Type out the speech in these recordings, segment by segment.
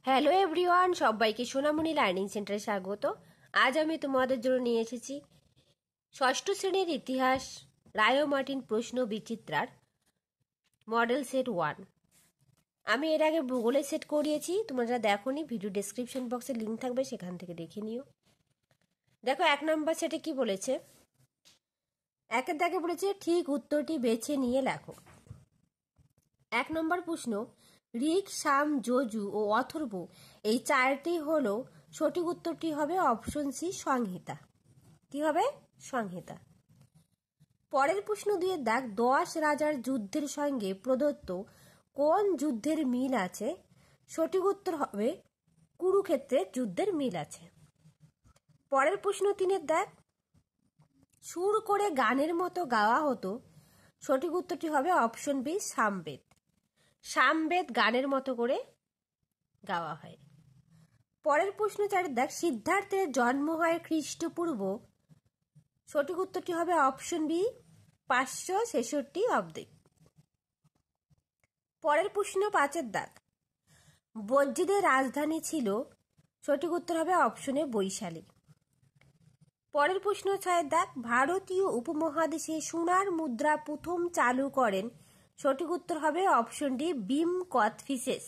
Hello everyone, সবাইকে সোনামণি learning সেন্টারে স্বাগত। আজ আমি তোমাদের জন্য নিয়ে এসেছি ষষ্ঠ শ্রেণীর ইতিহাস রায় মার্টিন প্রশ্ন বিচিত্রার মডেল সেট 1। আমি এর আগে ভূগোলে সেট করিয়েছি, তোমরা যারা দেখোনি ভিডিও ডেসক্রিপশন বক্সে লিঙ্ক থাকবে, সেখান থেকে দেখে নিও। দেখো 1 নম্বর সেটে কি বলেছে। একের দাগে বলেছে ঠিক উত্তরটি বেছে নিয়ে লেখো। 1 নম্বর প্রশ্ন, ঋক, সাম, যজু ও অথর্ব এই চারটি হলো সঠিক উত্তরটি হবে অপশন সি সংহিতা। কি হবে? সংহিতা। পরের প্রশ্ন 2 দাগ, 10 রাজার যুদ্ধের সঙ্গে প্রদত্ত কোন যুদ্ধের মিল আছে? সঠিক উত্তর হবে কুরুক্ষেত্রের যুদ্ধের মিল আছে। পরের প্রশ্ন 3 দাগ, সুর করে গানের মতো গাওয়া হতো। সঠিক উত্তরটি হবে অপশন বি সামবেদ। সামবেদ গানের মতো করে গাওয়া হয়। পরের প্রশ্ন 4 দেখ, সিদ্ধার্থের জন্ম হয় খ্রিস্টপূর্ব। সঠিক উত্তরটি হবে অপশন বি 566 অব্দে। পরের প্রশ্ন 5 দাগ, বজ্রীদের রাজধানী ছিল। সঠিক উত্তর হবে অপশনে বৈশালী। পরের প্রশ্ন 6 দাগ, ভারতীয় উপমহাদেশে সোনার মুদ্রা প্রথম চালু করেন। সঠিক উত্তর হবে অপশন ডি বিম কথফিসেস।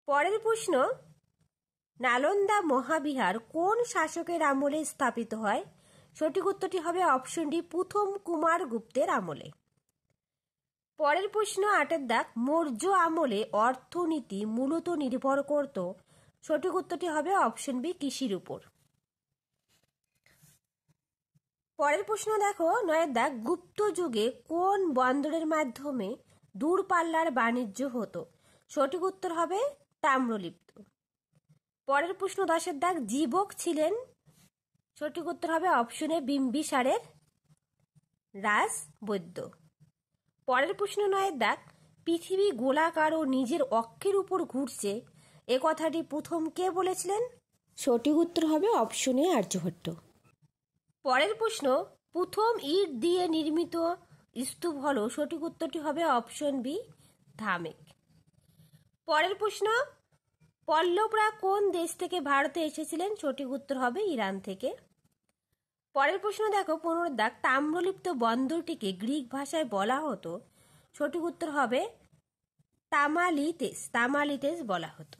পরের প্রশ্ন, নালন্দা মহাবিহার কোন শাসকের আমলে স্থাপিত হয়? সঠিক উত্তরটি হবে অপশন ডি প্রথম কুমারগুপ্তের আমলে। পরের প্রশ্ন 8 দাগ, মৌর্য আমলে অর্থনীতি মূলত নির্ভর করত। সঠিক উত্তরটি হবে অপশন বি কৃষির উপর। পরের প্রশ্ন দেখো 9 দাগ, গুপ্ত যুগে কোন বন্দরের মাধ্যমে দূরপাল্লার বাণিজ্য হতো? সঠিক উত্তর হবে তাম্রলিপ্ত। পরের প্রশ্ন 10 দাগ, জীবক ছিলেন। সঠিক উত্তর হবে অপশনে বিম্বিসারের রাজবৈদ্য। পরের প্রশ্ন 9 দাগ, পৃথিবী গোলাকার ও নিজের অক্ষের উপর ঘুরছে, এ কথাটি প্রথম কে বলেছিলেন? সঠিক উত্তর হবে অপশনে আর্যভট্ট। পরের প্রশ্ন, প্রথম ইট দিয়ে নির্মিত স্তূপ হলো। সঠিক উত্তরটি হবে অপশন বি ধামেক। পরের প্রশ্ন, পল্লবরা কোন দেশ থেকে ভারতে এসেছিলেন? সঠিক উত্তর হবে ইরান থেকে। পরের প্রশ্ন দেখো 15 দাগ, তাম্রলিপ্ত বন্দরটিকে গ্রিক ভাষায় বলা হতো। সঠিক উত্তর হবে তামালিতেস। তামালিতেস বলা হতো।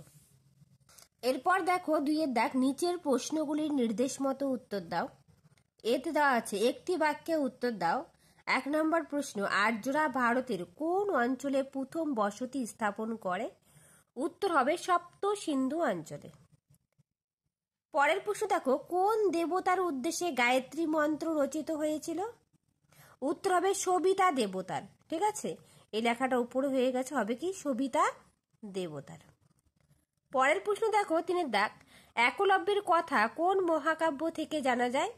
এরপর দেখো 2 দাগ, নিচের প্রশ্নগুলির নির্দেশ মতো উত্তর দাও। এতে দেওয়া আছে একটি বাক্যে উত্তর দাও। 1 নম্বর প্রশ্ন, আর্যরা ভারতের কোন অঞ্চলে প্রথম বসতি স্থাপন করে? উত্তর হবে সপ্ত সিন্ধু অঞ্চলে। পরের প্রশ্ন দেখো, কোন দেবতার উদ্দেশ্যে গায়ত্রী মন্ত্র রচিত হয়েছিল? উত্তর হবে সবিতা দেবতার। ঠিক আছে, এই লেখাটা উপরে হয়ে গেছে, হবে কি সবিতা দেবতার। পরের প্রশ্ন দেখো 3 দাগ, একলব্যের কথা কোন মহাকাব্য থেকে জানা যায়?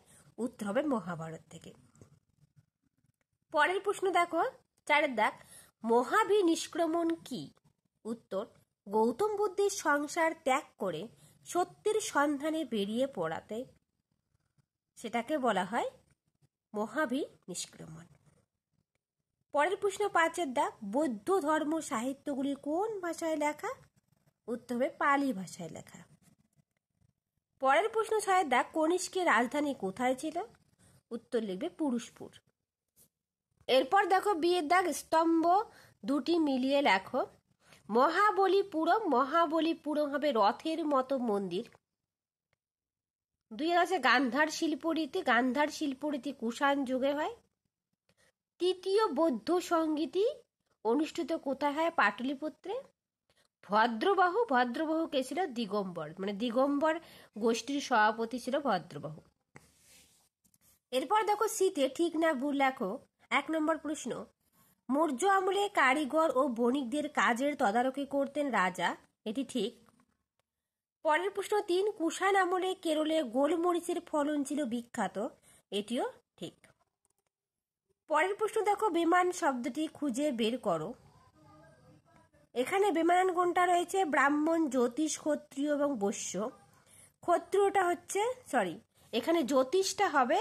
উত্তর হবে মহাভারত থেকে। পরের প্রশ্ন দেখো 4 দাগ, মহাবীর নিষ্ক্রমণ কি? উত্তর, গৌতম বুদ্ধের সংসার ত্যাগ করে সত্যের সন্ধানে বেরিয়ে পড়াতে, সেটাকে বলা হয় মহাবীর নিষ্ক্রমণ। পরের প্রশ্ন 5 দাগ, বৌদ্ধ ধর্ম সাহিত্যগুলি কোন ভাষায় লেখা? উত্তর হবে পালি ভাষায় লেখা। পরের প্রশ্ন 6 দাগ, কনিষ্কের রাজধানী কোথায় ছিল? উত্তর লিখবে পুরুষপুর। এরপর দেখো 2 দাগ, স্তম্ভ দুটি মিলিয়ে লেখো। মহাবলীপুরম। মহাবলীপুরম হবে রথের মতো মন্দির। 2 আছে গান্ধার শিল্পরীতি। গান্ধার শিল্পরীতি কুষাণ যুগে হয়। তৃতীয় বৌদ্ধ সঙ্গীতি অনুষ্ঠিত কোথায় হয়? পাটলিপুত্রে। ভদ্রবাহু। ভদ্রবাহু কে ছিল? দিগম্বর, মানে দিগম্বর গোষ্ঠীর সভাপতি ছিল ভদ্রবাহু। এরপর দেখো শীতে ঠিক না ভুল লেখো। 1 নম্বর প্রশ্ন, মৌর্য আমলে কারিগর ও বণিকদের কাজের তদারকি করতেন রাজা, এটি ঠিক। পরের প্রশ্ন 3, কুষাণ আমলে কেরলে গোলমরিচের ফলন ছিল বিখ্যাত, এটিও ঠিক। পরের প্রশ্ন দেখো, বিমান শব্দটি খুঁজে বের করো। এখানে বিমানান কোনটা রয়েছে? ব্রাহ্মণ, জ্যোতিষ, ক্ষত্রিয় এবং বৈশ্য। ক্ষত্রিয়টা হচ্ছে, এখানে জ্যোতিষটা হবে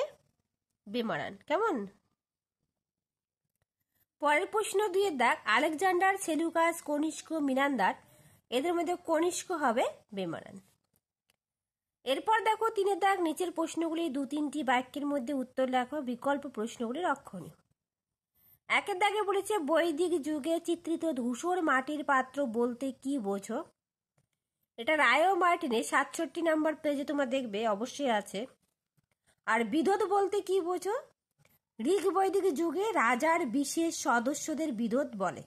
বিমানান। কেমন? পরের প্রশ্ন 2 দাগ, আলেকজান্ডার, সেলুকাস, কনিষ্ক, মিনান্দার এদের মধ্যে কনিষ্ক হবে বেমানান। এরপর দেখো 3 দাগ, নিচের প্রশ্নগুলি 2-3টি বাক্যের মধ্যে উত্তর লেখো, বিকল্প প্রশ্নগুলি লক্ষণীয়। 1 দাগে বলেছে বৈদিক যুগে চিত্রিত ধূসর মাটির পাত্র বলতে কি বোঝো? এটা রায় ও মার্টিনে 67 নম্বর পেজে তোমরা দেখবে, অবশ্যই আছে। আর বিদোধ বলতে কি বোঝো? ঋগ বৈদিক যুগে রাজার বিশেষ সদস্যদের বিদোধ বলে।